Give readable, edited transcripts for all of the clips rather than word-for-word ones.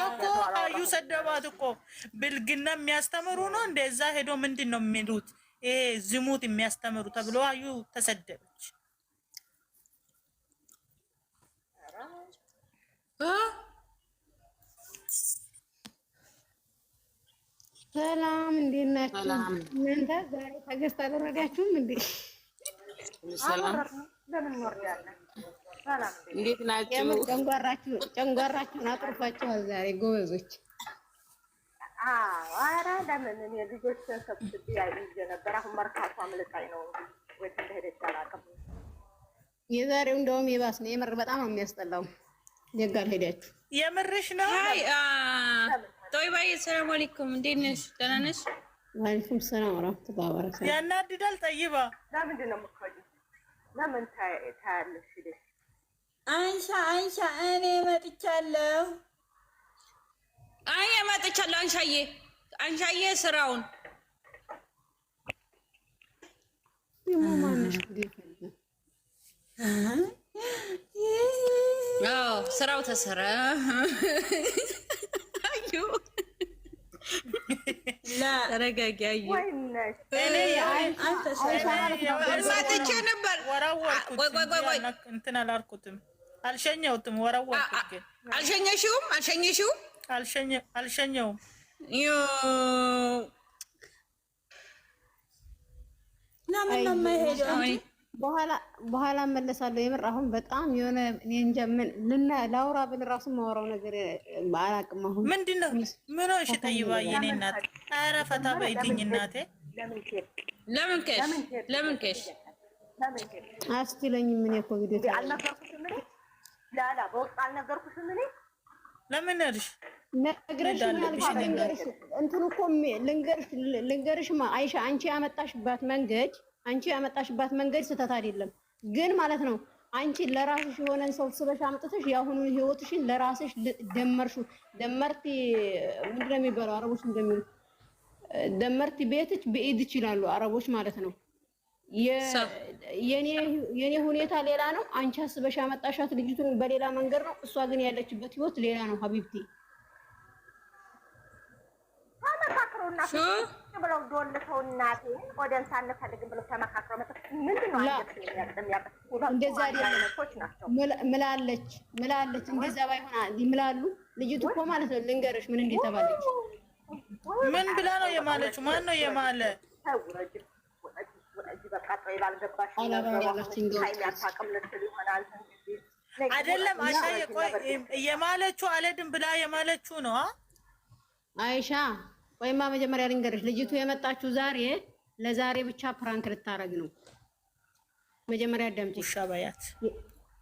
እኮ አዩ ሰደባት እኮ ብልግና የሚያስተምሩ ነው እንደዛ ሄዶ ምንድነው የሚሉት? ይሄ ዝሙት የሚያስተምሩ ተብሎ አዩ ተሰደበች። ሰላም እንዴት ናችሁ? እናንተ ዛሬ ተገዝታ አልወረዳችሁም እንዴ? ሰላም ለምን እንወርዳለን? ሰላም እንዴት ናችሁ? ጨንጓራችሁን አጥርፋችኋል ዛሬ ጎበዞች። ኧረ ለምን እኔ ልጆችን ሰብስቤ ይዤ ነበር። አሁን መርካቶ አምልጣኝ ነው ወይ እንደሄደች አላውቅም። የዛሬው እንደውም የባስ ነው። የምር በጣም ነው የሚያስጠላው። ደጋል ሄዳችሁ የምርሽ ነው? አይ ጦይባዬ ሰላም አለይኩም እንዴት ነሽ? ደህና ነሽ? ወአለይኩም ሰላም ወራህመቱላሂ ወበረካቱ። ያናድዳል። ጠይባ ለምንድን ነው የምትወጂው? ለምን ታያለሽ? ሄደሽ አንሻ እኔ መጥቻለሁ። አይ መጥቻለሁ። አንሻዬ ስራውን ማነሽ ስራው ተሰራ። አዩ ተረጋጊ። አዩ መጥቼ ነበር። እንትን አላልኩትም፣ አልሸኘሁትም። ወረወርኩት። ግን አልሸኘሽውም? አልሸኘውም። ለምን ነው የማይሄደው? በኋላ መለሳለሁ። የምር አሁን በጣም የሆነ እኔ እንጃ ምን ላውራ ብል ራሱ ማወራው ነገር አላውቅም። አሁን ምንድነው? ምን ሆንሽ ጠይባ? የኔ እናት ኧረ ፈታ በይልኝ እናቴ። ለምን ከሽ አስትለኝ ምን እኮ ቪዲዮ አልነገርኩሽም እኔ ላላ በወቅት አልነገርኩሽም እኔ ለምን እርሽ ነግረሽኛል። እንትን እኮ ልንገርሽማ አይሻ አንቺ ያመጣሽባት መንገድ ስህተት አይደለም፣ ግን ማለት ነው አንቺ ለራስሽ የሆነን ሰው ስበሽ አምጥተሽ የአሁኑን ህይወትሽን ለራስሽ ደመርቲ ምንድነው የሚባለው አረቦች እንደሚሉ ደመርቲ ቤትች በኢድ ይችላሉ አረቦች ማለት ነው። የኔ ሁኔታ ሌላ ነው። አንቺ አስበሽ ያመጣሻት ልጅቱን በሌላ መንገድ ነው። እሷ ግን ያለችበት ህይወት ሌላ ነው። ሀቢብቲ ተመካክሮና ብለው ዶልተው እናቴ ወደን ሳንፈልግም ብለው ተመካክረው ምንድነው እንደዛ ምላለች እንደዛ ባይሆን ይምላሉ። ልጅቱ እኮ ማለት ነው ልንገርሽ ምን እንደተባለች ምን ብላ ነው የማለችው? ማን ነው የማለ? አይደለም አሻዬ፣ ቆይ የማለችው አለድም ብላ የማለችው ነው አይሻ። ቆይማ መጀመሪያ ልንገርሽ፣ ልጅቱ የመጣችው ለዛሬ ብቻ ፕራንክ ልታረግ ነው። መጀመሪያ አዳምጪ ሻባያት።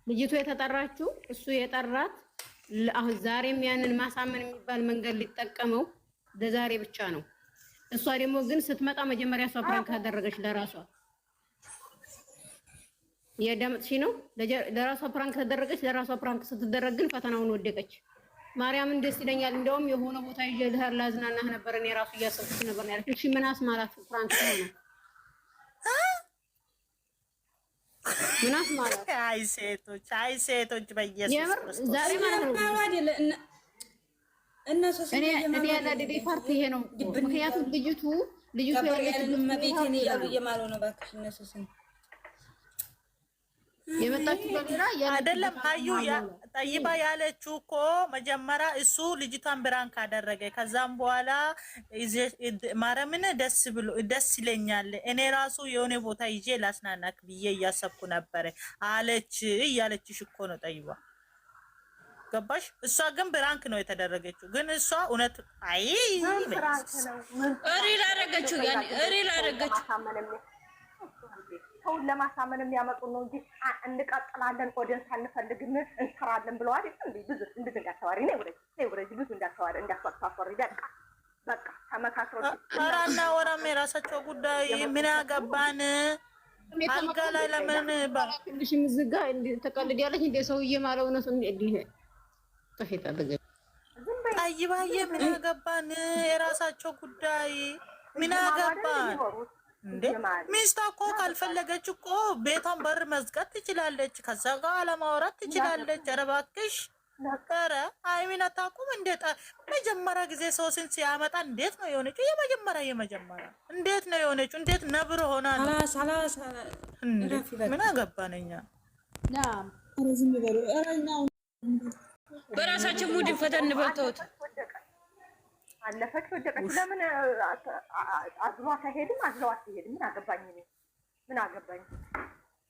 ልጅቱ የተጠራችው እሱ የጠራት አሁን ዛሬም ያንን ማሳመን የሚባል መንገድ ሊጠቀመው ለዛሬ ብቻ ነው። እሷ ደግሞ ግን ስትመጣ መጀመሪያ እሷ ፕራንክ አደረገች ለራሷ። የደምጥሽ ነው ለራሷ ፕራንክ ተደረገች። ለራሷ ፕራንክ ስትደረግ ግን ፈተናውን ወደቀች። ማርያምን ደስ ይለኛል። እንደውም የሆነ ቦታ ይዤ ልሄድ ላዝናናህ ነበር እኔ ራሱ እያሰብኩት ነበር ያለች። እሺ ምን አስማላት ፕራንክ ሆነ? ምን አስማላት? አይ ሴቶች በኢየሱስ ዛሬ ማለት ነው እነሱ እኔ ያላደደ ፓርቲ ይሄ ነው። ምክንያቱም ልጅቱ ያለችበት መቤቴን እያሉ እየማሉ ነው። እባክሽ እነሱ የመጣችው በግራ አይደለም። አዩ ጠይባ ያለችው እኮ መጀመሪያ እሱ ልጅቷን ብራን ካደረገ ከዛም በኋላ ማረምን ደስ ይለኛል እኔ ራሱ የሆነ ቦታ ይዤ ላስናናክ ብዬ እያሰብኩ ነበር አለች እያለችሽ እኮ ነው ጠይባ። ገባሽ? እሷ ግን ብራንክ ነው የተደረገችው። ግን እሷ እውነት ብራንክ ነው ሪል አደረገችው ሰውን ለማሳመን የሚያመጡ ነው እንጂ እንቀጥላለን ኦዲየንስ አንፈልግም እንሰራለን ብለው አይደል እንዴ? ብዙ እንዳታወሪ ነው ወረጅ ብዙ እንዳታወሪ በቃ ተመካክሮ አራና ወራም የራሳቸው ጉዳይ ምን ያገባን። አልጋ ላይ ለምን ባላክልሽ ምዝጋ እንዴ ተቀልድ ያለች እንደ ሰውዬ ማለት ነው እንዴ? ተፈታ በገ ጠይባዬ ምን ያገባን? የራሳቸው ጉዳይ ምን ያገባን እንዴ? ሚስቷ እኮ ካልፈለገች እኮ ቤቷን በር መዝጋት ትችላለች። ከዛ ጋር አለማውራት ትችላለች። ኧረ እባክሽ ነበረ አይሚን አታውቁም? እንዴት መጀመሪያ ጊዜ ሶስን ሲያመጣ እንዴት ነው የሆነችው? የመጀመሪያ እንዴት ነው የሆነችው? እንዴት ነብር ሆና ነው? ምን አገባን እኛ? በራሳቸው ሙድ ፈተን በልተውት አለፈች ወደቀች። ለምን አዝሏት አይሄድም? አዝለዋት አይሄድም? ምን አገባኝ?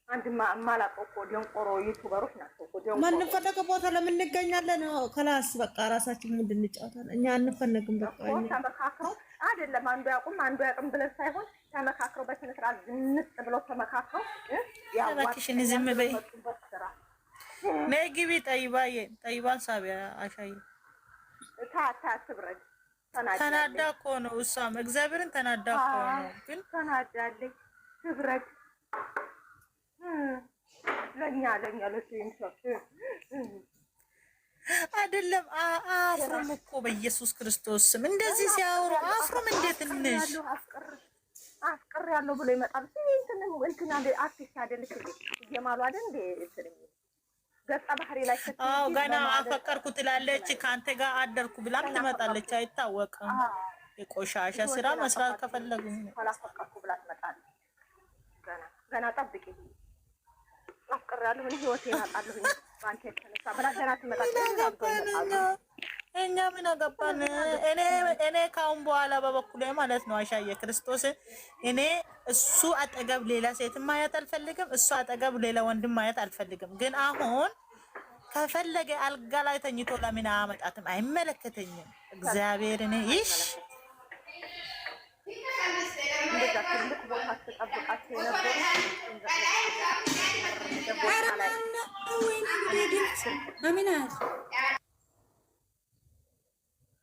አንድ ማላውቀው እኮ ደንቆሮ ዩቲዩበሮች ናቸው እኮ ደንቆሮ። ማንፈለገው ቦታ ለምን እንገኛለን? ከላስ በቃ ራሳችን ምንድን እንጫወታለን? እኛ አንፈለግም። በቃ ተመካክረው አይደለም አንዱ ያቁም ብለን ሳይሆን ተመካክረው በስነ ስርዓት ዝንጥ ብለው ተመካክረው ያዋክሽን ዝም በይ ነይ ግቢ። ጠይባን ሳቢያ አሻይ ትብረድ። ተናዳ እኮ ነው እሷም እግዚአብሔርን ተናዳ እኮ ነው። ግን ተናዳለች። ትብረድ ለኛ አይደለም አፍሩም እኮ በኢየሱስ ክርስቶስ ስም እንደዚህ ሲያወሩ አፍሩም። እንዴት ትንሽ አፍቅር ያለው ብሎ ይመጣል። እንትን አርቲስት አይደለች እንዴ? እየማሉ አይደል እንዴ? ገጸ ባህሪ ላይ ገና አፈቀርኩ ትላለች። ከአንተ ጋር አደርኩ ብላም ትመጣለች። አይታወቅም። የቆሻሻ ስራ መስራት ከፈለጉ ካላፈቀርኩ ብላ ትመጣለች። ገና ጠብቂ። አፍቅር ያለው ምን ህይወት ያጣለሁ ባንተ የተነሳ ብላ ገና ትመጣለች። እኛ ምን አገባን? እኔ ካሁን በኋላ በበኩሌ ማለት ነው አሻየ ክርስቶስ እኔ እሱ አጠገብ ሌላ ሴት ማየት አልፈልግም። እሱ አጠገብ ሌላ ወንድም ማየት አልፈልግም። ግን አሁን ከፈለገ አልጋ ላይ ተኝቶ ለምን አመጣትም? አይመለከተኝም። እግዚአብሔር እኔ ይሽ እንደዛ ትልቅ ቦታ ተጠብቃቸው የነበሩ አሚናት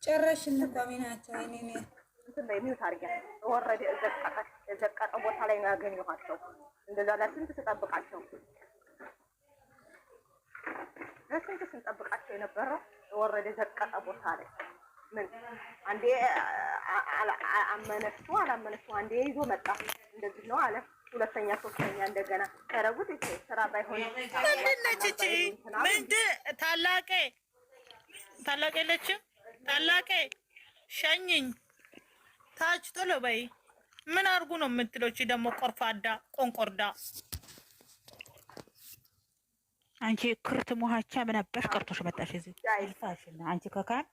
ጨረሽን እኮ አሚናት። ወይኔ እንትን በሚውት አርጊያ ወረደ ዘቀጠ ቦታ ላይ ነው ያገኘኋቸው። እንደዛ ለስንት ተጠብቃቸው ስንጠብቃቸው የነበረው ወረደ ዘቀጠ ቦታ ላይ ምን አንዴ አላመነቱ አንዴ ይዞ መጣ። እንደዚህ ነው አለ። ሁለተኛ ሶስተኛ እንደገና ተረጉት። እሺ ስራ ባይሆን ምንድነች እቺ? ምንድን ታላቄ የለችም? ታላቄ ሸኝኝ ታች ቶሎ በይ። ምን አርጉ ነው የምትለው? እቺ ደግሞ ቆርፋዳ ቆንቆርዳ። አንቺ ክርት ሞሃቻ ምን አባሽ ቀርቶሽ መጣሽ እዚህ? ይፋሽና አንቺ ከካን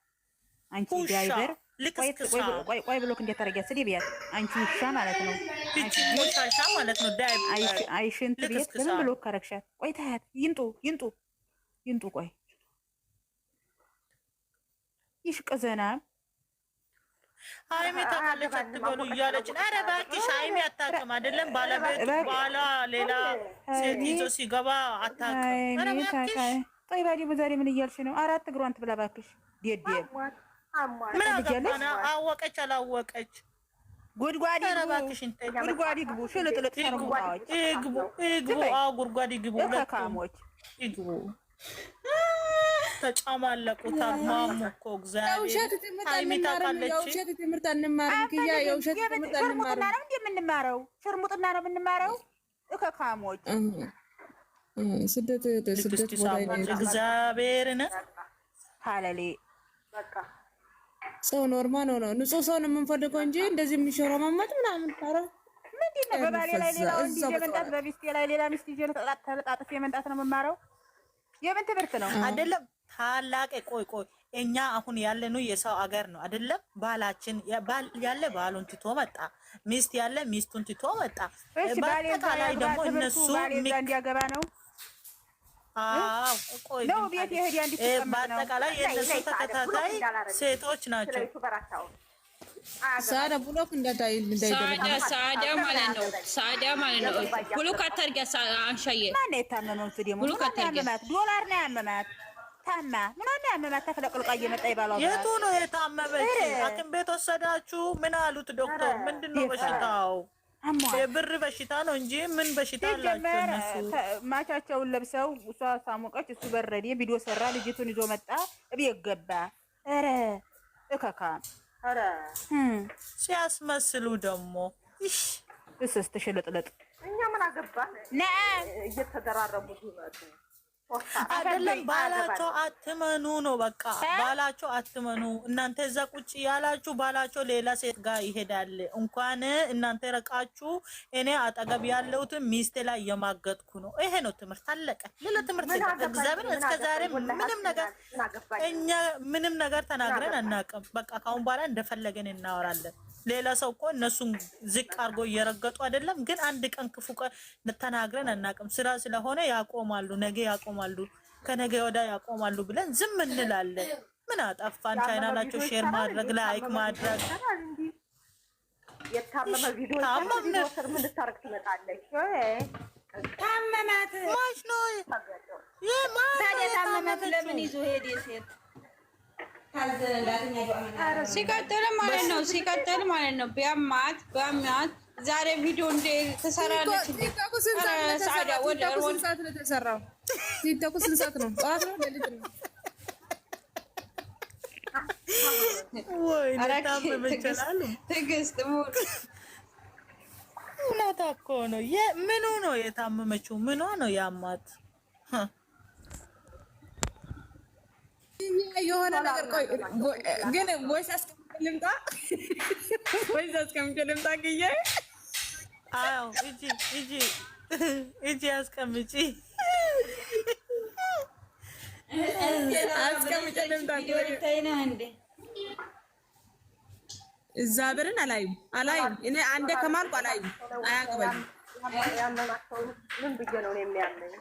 አንቺ ዳይቨር ቆይ ብሎክ እንዴት ታረጊያት? ስዲ ቢያት አንቺ ውሻ ማለት ነው። እቺ ሞሻሻ ማለት ነው። ዳይቨር አይሽንት ቤት ለምን ብሎክ ካረግሻት? ቆይ ታያት ይንጡ ቆይ ይሽቀዘና ሃይሚ ታውቃለች አትበሉ እያለች ኧረ እባክሽ ሃይሚ አታውቅም አይደለም። ባለቤቱ በኋላ ሌላ ሴት ይዞ ሲገባ አታውቅም። ኧረ እባክሽ ቆይ ባዲ በዛሬ ምን እያልሽ ነው? አራት እግሯን ትብላ እባክሽ። ዴዴም ምን አገባና አወቀች አላወቀች ጉድጓድ ይግቡ። ሽልጥልጥ ሰርሙታዎች ይግቡ። አዎ ጉድጓድ ይግቡ። ለካሞች ይግቡ። ተጫማለቁ ታማሙ እኮ እግዚአብሔር። ሃይሚ ታውቃለች። የውሸት ትምህርት አንማርም። ክያ የውሸት ትምህርት አንማርም። ነው እንደምንማረው ሽርሙጥና ነው የምንማረው። እከካሞች ስደት ቦታ እግዚአብሔርን ሀለሌ በቃ ሰው ኖርማል ነው። ንጹህ ሰው ነው የምንፈልገው እንጂ እንደዚህ የሚሾረው ማማት ምናምን ታረ ምንድን ነው? በባሌ ላይ ሌላ ወንድ ይዤ መንጣት፣ በሚስቴ ላይ ሌላ ሚስት ይዤ ተለጣጥፌ መንጣት ነው የምማረው። የምን ትምህርት ነው? አይደለም ታላቅ ቆይ እኛ አሁን ያለነው የሰው አገር ነው አይደለም። ባላችን ያለ ባሉን ትቶ መጣ፣ ሚስት ያለ ሚስቱን ትቶ መጣ። በአጠቃላይ ደግሞ እነሱ እንዲያገባ ነው። አዎ ቆይ ነው ቤት ይሄድ አንዲ ተቀመጠ ነው። በአጠቃላይ የእነሱ ተከታታይ ሴቶች ናቸው። ሳዳ ብሎክ ሳዳ ማለት ነው። ብሎክ አታርጊያ አንሻዬ። ማን የታመመው ደግሞ ያመማት ዶላር ነው ያመማት። ታማ ምናምን ያመማት ተፈለቅልቃ እየመጣ ይባላል። የቱ ነው የታመመች? ሐኪም ቤት ወሰዳችሁ? ምን አሉት ዶክተር? ምንድነው በሽታው? የብር በሽታ ነው እንጂ ምን በሽታ አላቸው እነሱ። ማቻቸውን ለብሰው እሷ ሳሞቀች፣ እሱ በረዴ ቪዲዮ ሰራ፣ ልጅቱን ይዞ መጣ፣ እቤት ገባ። ኧረ እከካ ኧረ ሲያስመስሉ ደግሞ እሺ እስስ ተሽለጥለጥ። እኛ ምን አገባን? እየተደራረቡ ይመጡ አይደለም ባላቸው አትመኑ ነው በቃ ባላቸው አትመኑ። እናንተ እዛ ቁጭ ያላችሁ ባላቸው ሌላ ሴት ጋር ይሄዳል። እንኳን እናንተ ረቃችሁ እኔ አጠገብ ያለሁት ሚስቴ ላይ የማገጥኩ ነው። ይሄ ነው ትምህርት አለቀ። ሌላ ትምህርት እግዚአብሔር እስከዛሬ ምንም ነገር ተናግረን አናውቅም። በቃ ካሁን በኋላ እንደፈለገን እናወራለን። ሌላ ሰው እኮ እነሱን ዝቅ አድርጎ እየረገጡ አይደለም፣ ግን አንድ ቀን ክፉ ቀን ተናግረን አናውቅም። ስራ ስለሆነ ያቆማሉ፣ ነገ ያቆማሉ፣ ከነገ ወዳ ያቆማሉ ብለን ዝም እንላለን። ምን አጠፋን? ቻናላቸው ሼር ማድረግ ላይክ ማድረግ የታመመ ቪዲዮ ምን ልታረግ ትመጣለች? ታመማት ማሽ ነው ታዲያ ታመማት ለምን ይዞ ሄደ ሴት ሲቀጥል ማለት ነው ቢያማት ዛሬ ቪዲዮ እንደ ተሰራለች እንደ ሳዳ ወደ ስንት ሰዓት ነው የተሰራው? ቲክቶክ ስንት ሰዓት ነው? ጠዋት ነው ለሊት ነው? ወይ ታመመ ይችላል። ትዕግስት ሙሉ እውነት እኮ ነው። ምኑ ነው የታመመችው? ምኗ ነው ያማት? የሆነ ነገር ቆይ ግን ወይስ አስቀምጥ ልምጣ ግዬ አዎ እጂ አስቀምጪ ልምጣ እዛ ብርን አላይም እኔ አንዴ ከማልኩ አላይም አያገባኝም። ያመናቸው ምን ብዬ ነው የሚያመኝ?